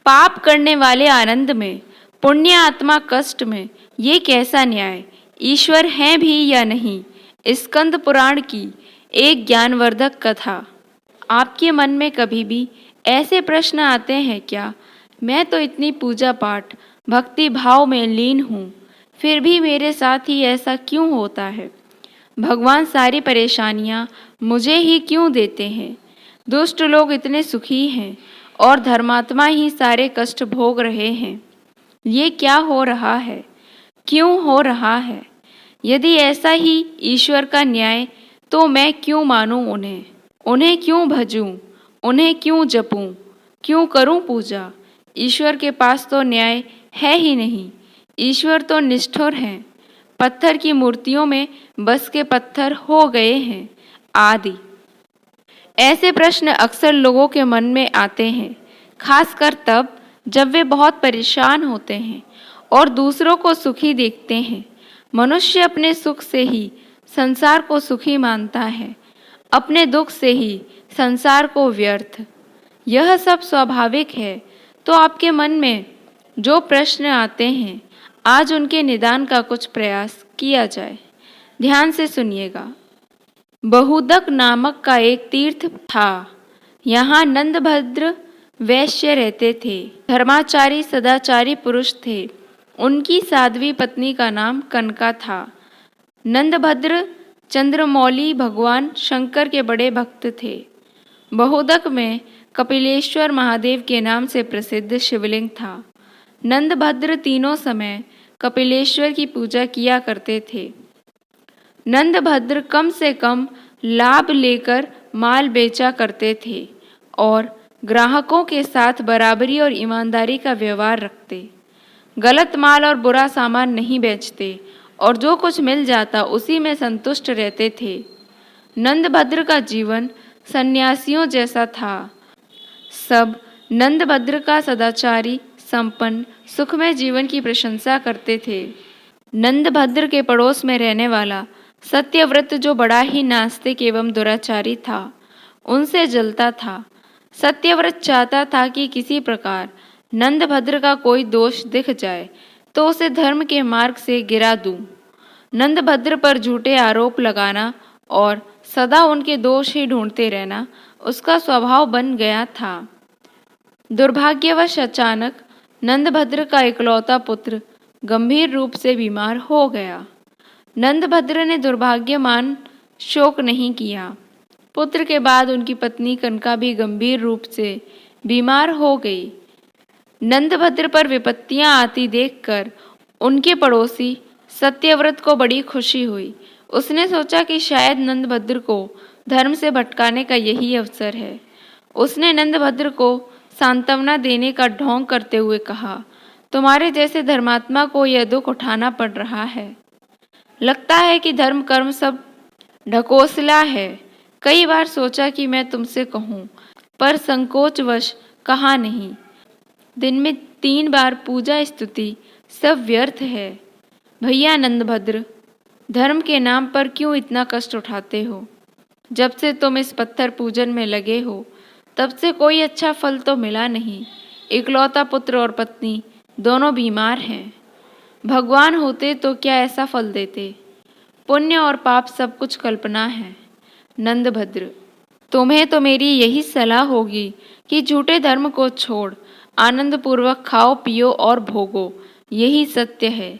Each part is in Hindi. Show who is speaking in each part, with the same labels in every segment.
Speaker 1: पाप करने वाले आनंद में, पुण्य आत्मा कष्ट में, ये कैसा न्याय? ईश्वर हैं भी या नहीं? स्कंद पुराण की एक ज्ञानवर्धक कथा। आपके मन में कभी भी ऐसे प्रश्न आते हैं क्या? मैं तो इतनी पूजा पाठ भक्ति भाव में लीन हूँ, फिर भी मेरे साथ ही ऐसा क्यों होता है? भगवान सारी परेशानियाँ मुझे ही क्यों देते हैं? दुष्ट लोग इतने सुखी हैं और धर्मात्मा ही सारे कष्ट भोग रहे हैं। ये क्या हो रहा है? क्यों हो रहा है? यदि ऐसा ही ईश्वर का न्याय, तो मैं क्यों मानूं उन्हें? उन्हें क्यों भजूं? उन्हें क्यों जपूं? क्यों करूं पूजा? ईश्वर के पास तो न्याय है ही नहीं। ईश्वर तो निष्ठुर हैं, पत्थर की मूर्तियों में बस के पत्थर हो गए हैं आदि। ऐसे प्रश्न अक्सर लोगों के मन में आते हैं, खासकर तब जब वे बहुत परेशान होते हैं और दूसरों को सुखी देखते हैं। मनुष्य अपने सुख से ही संसार को सुखी मानता है, अपने दुख से ही संसार को व्यर्थ। यह सब स्वाभाविक है। तो आपके मन में जो प्रश्न आते हैं, आज उनके निदान का कुछ प्रयास किया जाए। ध्यान से सुनिएगा। बहुदक नामक का एक तीर्थ था। यहाँ नंदभद्र वैश्य रहते थे। धर्माचारी सदाचारी पुरुष थे। उनकी साध्वी पत्नी का नाम कनका था। नंदभद्र चंद्रमौली भगवान शंकर के बड़े भक्त थे। बहुदक में कपिलेश्वर महादेव के नाम से प्रसिद्ध शिवलिंग था। नंदभद्र तीनों समय कपिलेश्वर की पूजा किया करते थे। नंदभद्र कम से कम लाभ लेकर माल बेचा करते थे और ग्राहकों के साथ बराबरी और ईमानदारी का व्यवहार रखते। गलत माल और बुरा सामान नहीं बेचते और जो कुछ मिल जाता उसी में संतुष्ट रहते थे। नंदभद्र का जीवन सन्यासियों जैसा था। सब नंदभद्र का सदाचारी संपन्न सुखमय जीवन की प्रशंसा करते थे। नंदभद्र के पड़ोस में रहने वाला सत्यव्रत, जो बड़ा ही नास्तिक एवं दुराचारी था, उनसे जलता था। सत्यव्रत चाहता था कि किसी प्रकार नंदभद्र का कोई दोष दिख जाए तो उसे धर्म के मार्ग से गिरा दूं। नंदभद्र पर झूठे आरोप लगाना और सदा उनके दोष ही ढूंढते रहना उसका स्वभाव बन गया था। दुर्भाग्यवश अचानक नंदभद्र का इकलौता पुत्र गंभीर रूप से बीमार हो गया। नंदभद्र ने दुर्भाग्यमान शोक नहीं किया। पुत्र के बाद उनकी पत्नी कनका भी गंभीर रूप से बीमार हो गई। नंदभद्र पर विपत्तियां आती देखकर उनके पड़ोसी सत्यव्रत को बड़ी खुशी हुई। उसने सोचा कि शायद नंदभद्र को धर्म से भटकाने का यही अवसर है। उसने नंदभद्र को सांत्वना देने का ढोंग करते हुए कहा, तुम्हारे जैसे धर्मात्मा को यह दुख उठाना पड़ रहा है। लगता है कि धर्म कर्म सब ढकोसला है। कई बार सोचा कि मैं तुमसे कहूँ, पर संकोचवश कहा नहीं। दिन में 3 बार पूजा स्तुति सब व्यर्थ है। भैया नंदभद्र, धर्म के नाम पर क्यों इतना कष्ट उठाते हो? जब से तुम इस पत्थर पूजन में लगे हो, तब से कोई अच्छा फल तो मिला नहीं। इकलौता पुत्र और पत्नी दोनों बीमार हैं। भगवान होते तो क्या ऐसा फल देते? पुण्य और पाप सब कुछ कल्पना है। नंदभद्र, तुम्हें तो मेरी यही सलाह होगी कि झूठे धर्म को छोड़ आनंद पूर्वक खाओ पियो और भोगो, यही सत्य है।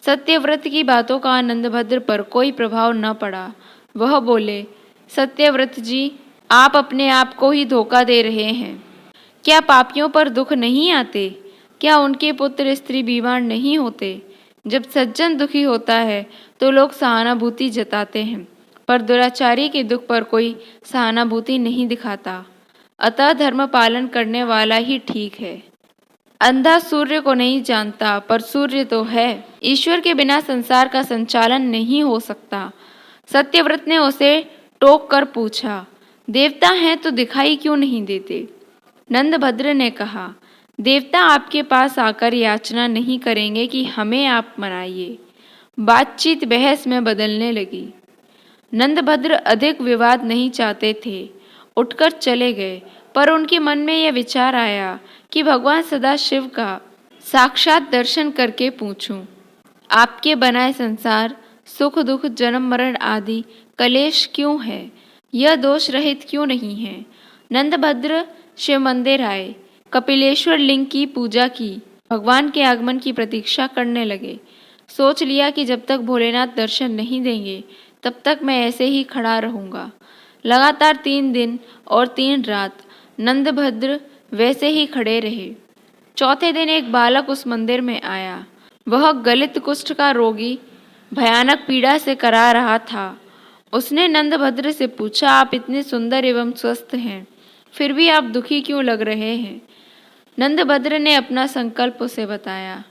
Speaker 1: सत्यव्रत की बातों का नंदभद्र पर कोई प्रभाव न पड़ा। वह बोले, सत्यव्रत जी, आप अपने आप को ही धोखा दे रहे हैं। क्या पापियों पर दुख नहीं आते? क्या उनके पुत्र स्त्री बीमार नहीं होते? जब सज्जन दुखी होता है तो लोग सहानुभूति जताते हैं, पर दुराचारी के दुख पर कोई सहानुभूति नहीं दिखाता। अतः धर्म पालन करने वाला ही ठीक है। अंधा सूर्य को नहीं जानता, पर सूर्य तो है। ईश्वर के बिना संसार का संचालन नहीं हो सकता। सत्यव्रत ने उसे टोक कर पूछा, देवता हैं तो दिखाई क्यों नहीं देते? नंदभद्र ने कहा, देवता आपके पास आकर याचना नहीं करेंगे कि हमें आप मनाइए। बातचीत बहस में बदलने लगी। नंदभद्र अधिक विवाद नहीं चाहते थे, उठकर चले गए, पर उनके मन में यह विचार आया कि भगवान सदाशिव का साक्षात दर्शन करके पूछूं, आपके बनाए संसार सुख दुख जन्म मरण आदि कलेश क्यों है, यह दोष रहित क्यों नहीं है। नंदभद्र शिव मंदिर आए, कपिलेश्वर लिंग की पूजा की, भगवान के आगमन की प्रतीक्षा करने लगे। सोच लिया कि जब तक भोलेनाथ दर्शन नहीं देंगे तब तक मैं ऐसे ही खड़ा रहूंगा। लगातार 3 दिन और 3 रात नंदभद्र वैसे ही खड़े रहे। चौथे दिन एक बालक उस मंदिर में आया। वह गलित कुष्ठ का रोगी भयानक पीड़ा से करा रहा था। उसने नंदभद्र से पूछा, आप इतने सुंदर एवं स्वस्थ हैं, फिर भी आप दुखी क्यों लग रहे हैं। नंदभद्र ने अपना संकल्प उसे बताया।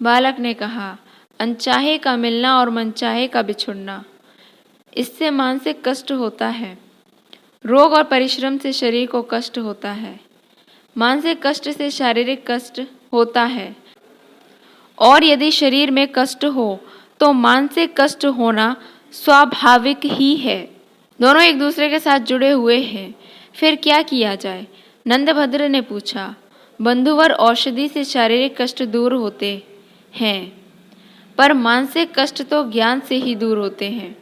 Speaker 1: बालक ने कहा, अनचाहे का मिलना और मनचाहे का बिछुड़ना, इससे मानसिक कष्ट होता है। रोग और परिश्रम से शरीर को कष्ट होता है, मानसिक कष्ट से शारीरिक कष्ट होता है, और यदि शरीर में कष्ट हो तो मानसिक कष्ट होना स्वाभाविक ही है। दोनों एक दूसरे के साथ जुड़े हुए हैं, फिर क्या किया जाए। नंदभद्र ने पूछा, बंधुवर औषधि से शारीरिक कष्ट दूर होते हैं, पर मानसिक कष्ट तो ज्ञान से ही दूर होते हैं।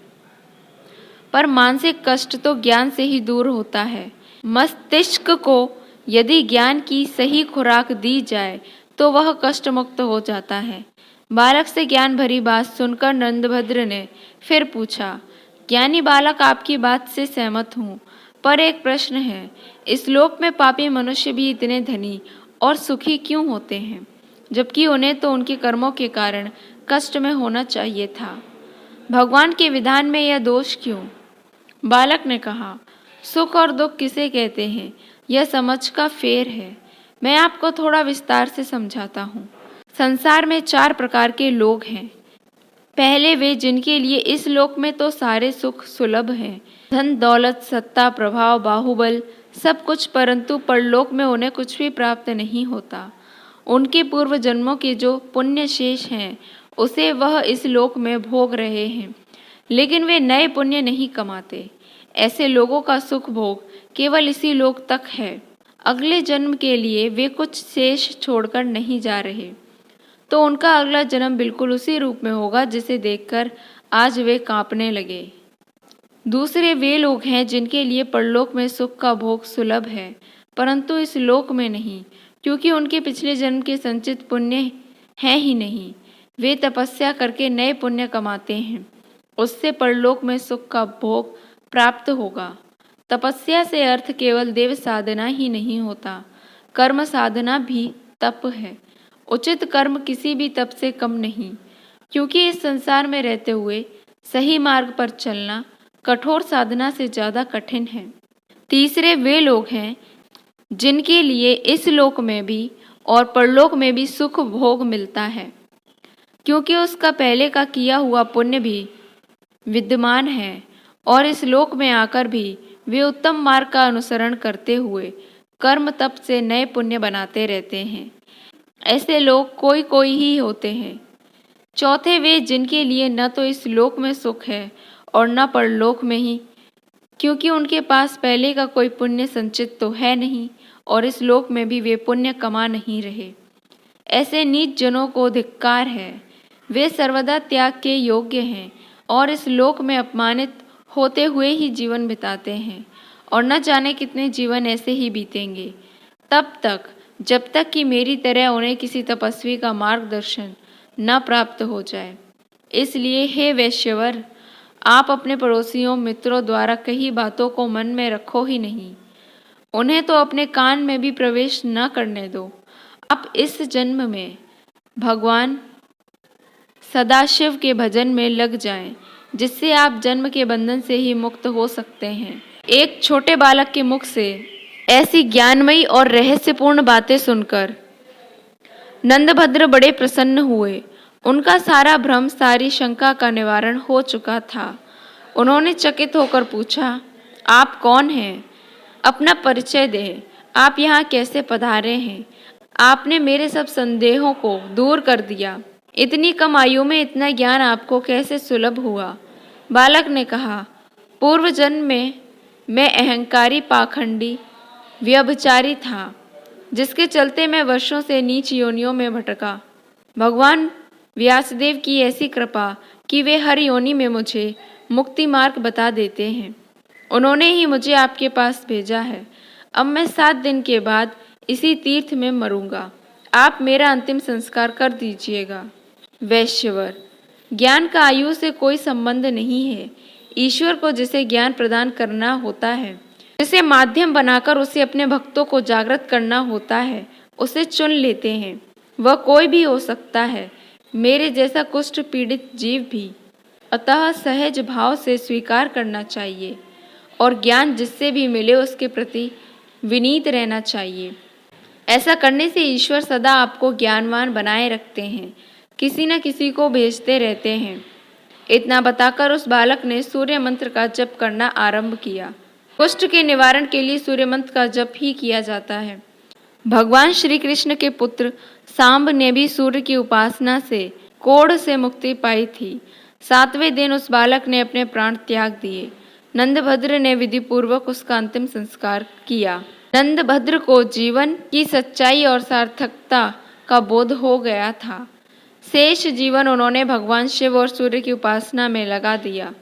Speaker 1: होता है। मस्तिष्क को यदि ज्ञान की सही खुराक दी जाए तो वह कष्ट मुक्त हो जाता है। बालक से ज्ञान भरी बात सुनकर नंदभद्र ने फिर पूछा, ज्ञानी बालक, आपकी बात से सहमत हूँ, पर एक प्रश्न है। इस लोक में पापी मनुष्य भी इतने धनी और सुखी क्यों होते हैं, जबकि उन्हें तो उनके कर्मों के कारण कष्ट में होना चाहिए था। भगवान के विधान में यह दोष क्यों। बालक ने कहा, सुख और दुख किसे कहते हैं, यह समझ का फेर है। मैं आपको थोड़ा विस्तार से समझाता हूँ। संसार में 4 प्रकार के लोग हैं। पहले वे जिनके लिए इस लोक में तो सारे सुख सुलभ हैं, धन दौलत सत्ता प्रभाव बाहुबल सब कुछ, परंतु परलोक में उन्हें कुछ भी प्राप्त नहीं होता। उनके पूर्व जन्मों के जो पुण्य शेष हैं उसे वह इस लोक में भोग रहे हैं, लेकिन वे नए पुण्य नहीं कमाते। ऐसे लोगों का सुख भोग केवल इसी लोक तक है। अगले जन्म के लिए वे कुछ शेष छोड़कर नहीं जा रहे, तो उनका अगला जन्म बिल्कुल उसी रूप में होगा जिसे देखकर आज वे कांपने लगे। दूसरे वे लोग हैं जिनके लिए परलोक में सुख का भोग सुलभ है, परंतु इस लोक में नहीं, क्योंकि उनके पिछले जन्म के संचित पुण्य हैं ही नहीं। वे तपस्या करके नए पुण्य कमाते हैं, उससे परलोक में सुख का भोग प्राप्त होगा। तपस्या से अर्थ केवल देव साधना ही नहीं होता, कर्म साधना भी तप है। उचित कर्म किसी भी तप से कम नहीं, क्योंकि इस संसार में रहते हुए सही मार्ग पर चलना कठोर साधना से ज़्यादा कठिन है। तीसरे वे लोग हैं जिनके लिए इस लोक में भी और परलोक में भी सुख भोग मिलता है, क्योंकि उसका पहले का किया हुआ पुण्य भी विद्यमान है, और इस लोक में आकर भी वे उत्तम मार्ग का अनुसरण करते हुए कर्म तप से नए पुण्य बनाते रहते हैं। ऐसे लोग कोई कोई ही होते हैं। चौथे वे जिनके लिए न तो इस लोक में सुख है और न परलोक में ही, क्योंकि उनके पास पहले का कोई पुण्य संचित तो है नहीं और इस लोक में भी वे पुण्य कमा नहीं रहे। ऐसे नीच जनों को धिक्कार है। वे सर्वदा त्याग के योग्य हैं और इस लोक में अपमानित होते हुए ही जीवन बिताते हैं, और न जाने कितने जीवन ऐसे ही बीतेंगे, तब तक जब तक कि मेरी तरह उन्हें किसी तपस्वी का मार्गदर्शन न प्राप्त हो जाए। इसलिए हे वैश्यवर, आप अपने पड़ोसियों मित्रों द्वारा कही बातों को मन में रखो ही नहीं, उन्हें तो अपने कान में भी प्रवेश न करने दो। आप इस जन्म में भगवान सदाशिव के भजन में लग जाएं, जिससे आप जन्म के बंधन से ही मुक्त हो सकते हैं। एक छोटे बालक के मुख से ऐसी ज्ञानमयी और रहस्यपूर्ण बातें सुनकर नंदभद्र बड़े प्रसन्न हुए। उनका सारा भ्रम, सारी शंका का निवारण हो चुका था। उन्होंने चकित होकर पूछा, आप कौन हैं? अपना परिचय दें। आप यहाँ कैसे पधारे हैं? आपने मेरे सब संदेहों को दूर कर दिया। इतनी कम आयु में इतना ज्ञान आपको कैसे सुलभ हुआ? बालक ने कहा, पूर्व जन्म में मैं अहंकारी, पाखंडी, व्यभिचारी था। जिसके चलते मैं वर्षों से नीच योनियों में भटका। भगवान व्यासदेव की ऐसी कृपा कि वे हर योनि में मुझे मुक्ति मार्ग बता देते हैं। उन्होंने ही मुझे आपके पास भेजा है। अब मैं 7 दिन के बाद इसी तीर्थ में मरूंगा। आप मेरा अंतिम संस्कार कर दीजिएगा। वैश्यवर, ज्ञान का आयु से कोई संबंध नहीं है। ईश्वर को जिसे ज्ञान प्रदान करना होता है, जिसे माध्यम बनाकर उसे अपने भक्तों को जागृत करना होता है, उसे चुन लेते हैं। वह कोई भी हो सकता है, मेरे जैसा कुष्ठ पीड़ित जीव भी। अतः सहज भाव से स्वीकार करना चाहिए और ज्ञान जिससे भी मिले उसके प्रति विनीत रहना चाहिए। ऐसा करने से ईश्वर सदा आपको ज्ञानवान बनाए रखते हैं, किसी न किसी को भेजते रहते हैं। इतना बताकर उस बालक ने सूर्य मंत्र का जप करना आरंभ किया। कुष्ठ के निवारण के लिए सूर्य मंत्र का जप ही किया जाता है। भगवान श्री कृष्ण के पुत्र सांब ने भी सूर्य की उपासना से कोढ़ से मुक्ति पाई थी। 7वें दिन उस बालक ने अपने प्राण त्याग दिए। नंदभद्र ने विधि पूर्वक उसका अंतिम संस्कार किया। नंदभद्र को जीवन की सच्चाई और सार्थकता का बोध हो गया था। शेष जीवन उन्होंने भगवान शिव और सूर्य की उपासना में लगा दिया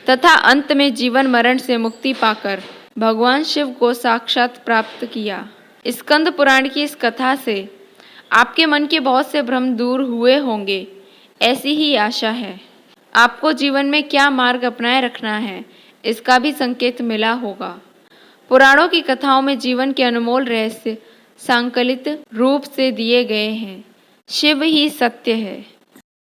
Speaker 1: तथा अंत में जीवन मरण से मुक्ति पाकर भगवान शिव को साक्षात प्राप्त किया। स्कंद पुराण की इस कथा से आपके मन के बहुत से भ्रम दूर हुए होंगे, ऐसी ही आशा है। आपको जीवन में क्या मार्ग अपनाए रखना है, इसका भी संकेत मिला होगा। पुराणों की कथाओं में जीवन के अनमोल रहस्य संकलित रूप से दिए गए हैं। शिव ही सत्य है।